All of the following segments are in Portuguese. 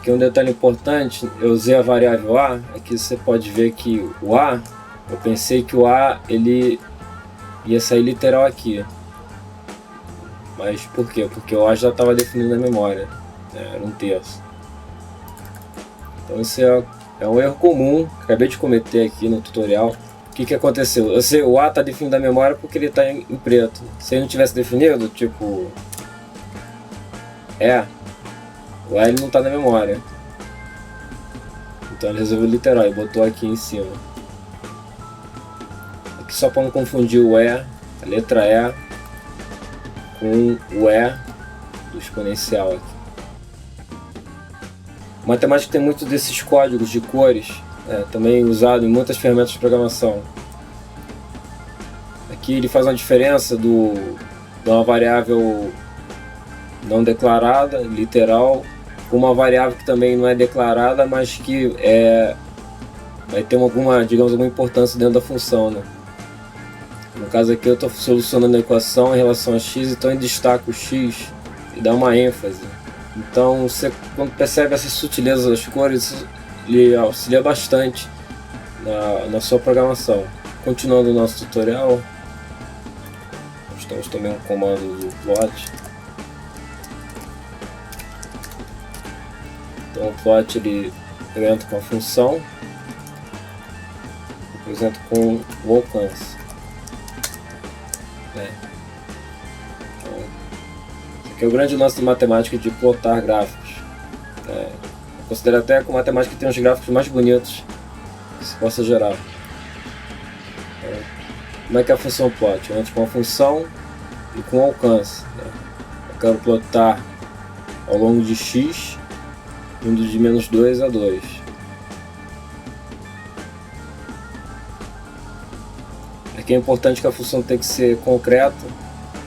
Porque um detalhe importante, eu usei a variável A, aqui você pode ver que o A, eu pensei que o A ele ia sair literal aqui. Mas por quê? Porque o A já estava definido na memória, né? Era 1/3. Então isso é um erro comum, que acabei de cometer aqui no tutorial. O que aconteceu? O A está definido na memória porque ele está em preto. Se ele não tivesse definido, tipo... o A ele não está na memória. Então ele resolveu literal e botou aqui em cima. Aqui só para não confundir o E, a letra E, com o E do exponencial aqui. Matemática tem muito desses códigos de cores, também usado em muitas ferramentas de programação. Aqui ele faz uma diferença de uma variável não declarada, literal, com uma variável que também não é declarada, mas que vai ter alguma importância dentro da função, né? No caso aqui eu estou solucionando a equação em relação a x, então eu destaco o x e dá uma ênfase. Então você, quando percebe essa sutileza das cores, ele auxilia bastante na sua programação. Continuando o nosso tutorial, nós temos também um comando do plot. Então o plot ele entra com a função, depois entra com o alcance. Então, esse aqui é o grande lance de matemática, de plotar gráficos. Eu considero até que a matemática tem os gráficos mais bonitos que se possa gerar. Como é que é a função plot? Eu entro com a função e com o alcance. Eu quero plotar ao longo de x, indo de -2 a 2. Aqui é importante que a função tem que ser concreta,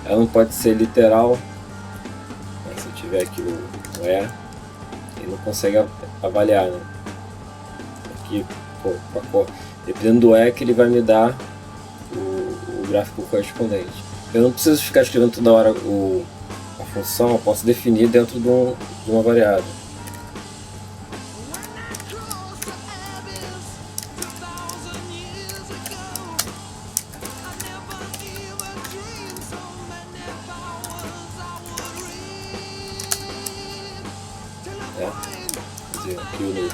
ela não pode ser literal. Se eu tiver aqui o E, ele não consegue avaliar, né? Aqui, dependendo do E que ele vai me dar o gráfico correspondente. Eu não preciso ficar escrevendo toda hora a função, eu posso definir dentro de uma variável. Aqui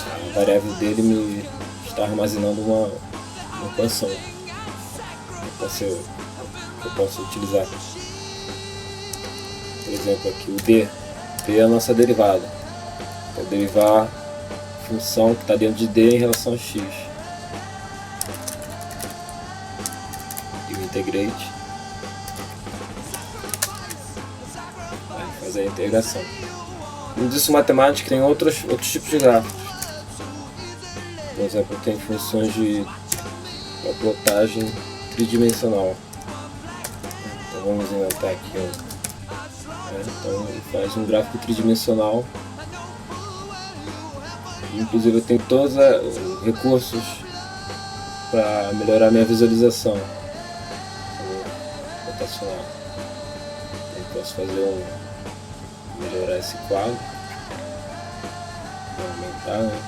a variável dele me está armazenando uma equação que eu posso utilizar. Por exemplo, aqui o D é a nossa derivada. Vou derivar a função que está dentro de D em relação a x. E o integrate vai fazer a integração. Como disse, matemática tem outros tipos de gráficos. Por exemplo, tem funções de plotagem tridimensional. Então vamos inventar aqui então ele faz um gráfico tridimensional. Inclusive eu tenho todos os recursos para melhorar minha visualização. Rotacional. Eu posso fazer melhorar esse quadro, aumentar, né?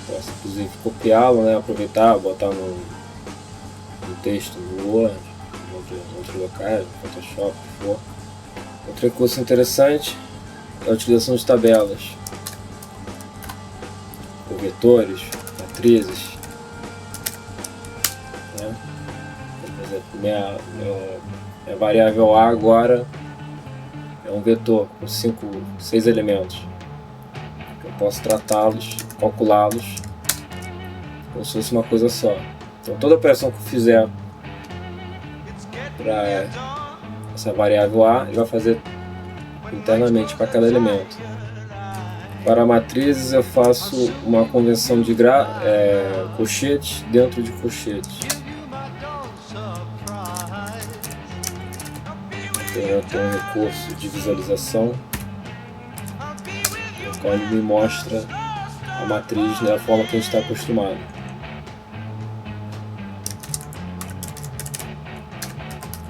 Posso inclusive copiá-lo, né? Aproveitar, botar no texto no Word, em outros locais, no Photoshop, o que for. Outro recurso interessante é a utilização de tabelas, ou vetores, matrizes, né? Por exemplo, minha variável A agora é um vetor com 6 elementos. Eu posso tratá-los, calculá-los como se fosse uma coisa só. Então toda operação que eu fizer para essa variável A, ele vai fazer internamente para cada elemento. Para matrizes eu faço uma convenção de colchetes dentro de colchetes. Eu tenho um recurso de visualização, no qual ele me mostra a matriz da forma que a gente está acostumado.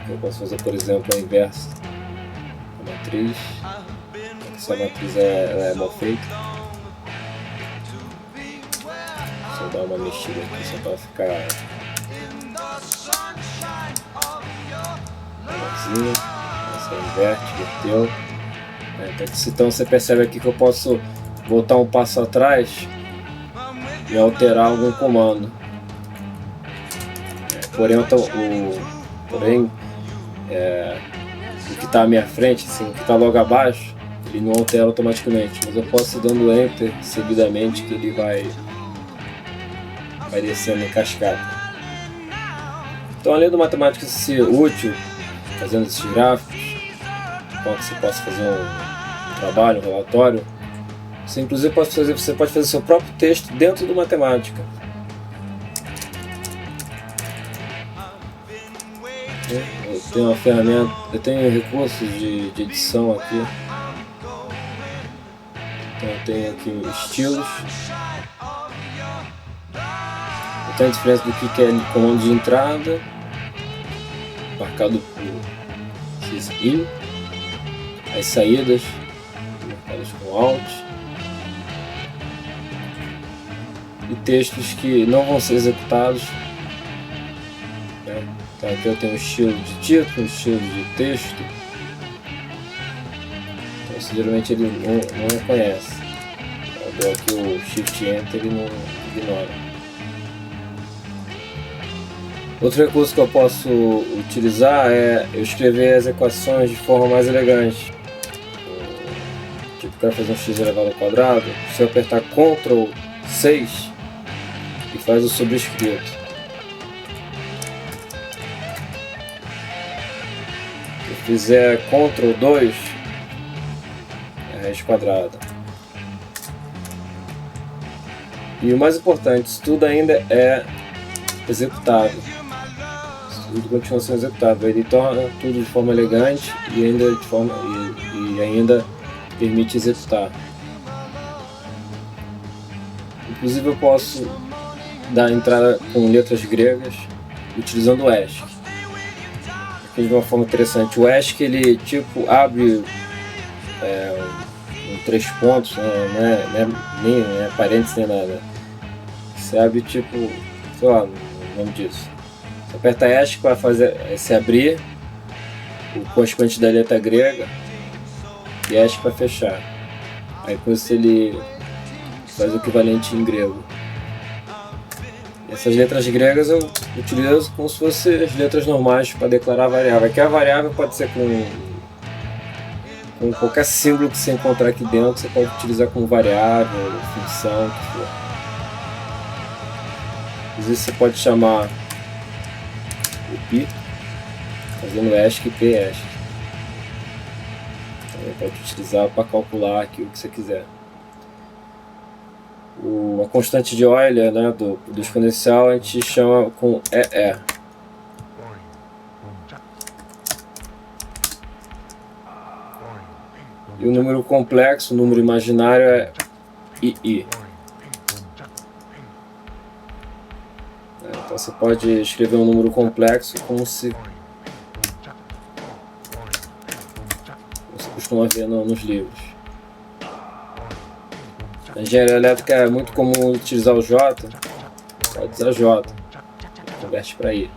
Eu posso fazer, por exemplo, a inversa da matriz, essa matriz ela é mal feita. Deixa eu dar uma mexida aqui só para ficar menorzinho. Essa inverteu. Então você percebe aqui que eu posso voltar um passo atrás e alterar algum comando. Porém, o que está à minha frente, assim, o que está logo abaixo, ele não altera automaticamente, mas eu posso ir dando Enter seguidamente que ele vai descendo em cascata. Então, além do matemática ser útil, fazendo esses gráficos, para que você possa fazer um trabalho, um relatório, você inclusive você pode fazer seu próprio texto dentro do matemática. Eu tenho uma ferramenta, eu tenho recursos de edição aqui. Então eu tenho aqui estilos. Eu tenho a diferença do que é comando de entrada, marcado por X-In, as saídas marcadas com Alt, e textos que não vão ser executados. Então aqui eu tenho um estilo de título, um estilo de texto. Então isso, geralmente ele não reconhece. Eu dou aqui o Shift Enter, ele não ignora. Outro recurso que eu posso utilizar é eu escrever as equações de forma mais elegante. Tipo, quero fazer um x elevado ao quadrado. Se eu apertar Ctrl 6 e faz o sobrescrito. Se eu fizer Ctrl 2, é raiz quadrada. E o mais importante, isso tudo ainda é executável. Isso tudo continua sendo executável. Ele torna tudo de forma elegante e ainda permite executar. Inclusive eu posso dar entrada com letras gregas utilizando o ASCII. Aqui de uma forma interessante. O ASCII ele tipo abre um 3 pontos, nem parênteses nem nada. Você abre tipo, sei lá, o nome disso. Você aperta ASCII para fazer se abrir o constante da letra grega e ASCII para fechar. Aí com isso ele faz o equivalente em grego. Essas letras gregas eu utilizo como se fossem as letras normais para declarar a variável. Aqui a variável pode ser com qualquer símbolo que você encontrar aqui dentro, você pode utilizar como variável, função, o que for. Às vezes você pode chamar o pi, fazendo ASCII e PASCII. Então, você pode utilizar para calcular aqui o que você quiser. A constante de Euler, né, do exponencial, a gente chama com EE. E o número complexo, o número imaginário é II. Então você pode escrever um número complexo como se você costuma ver nos livros. Na engenharia elétrica é muito comum utilizar o J, pode usar J, converte para I.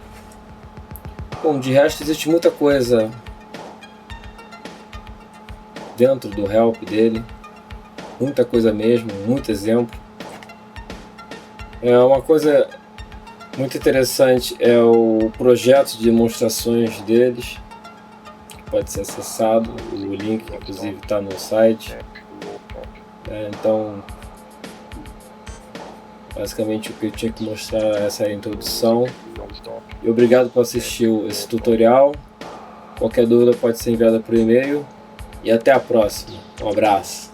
Bom, de resto existe muita coisa dentro do help dele, muita coisa mesmo, muito exemplo. Uma coisa muito interessante é o projeto de demonstrações deles, que pode ser acessado, o link inclusive está no site. Então, basicamente o que eu tinha que mostrar é essa introdução. E obrigado por assistir esse tutorial. Qualquer dúvida pode ser enviada por e-mail. E até a próxima. Um abraço.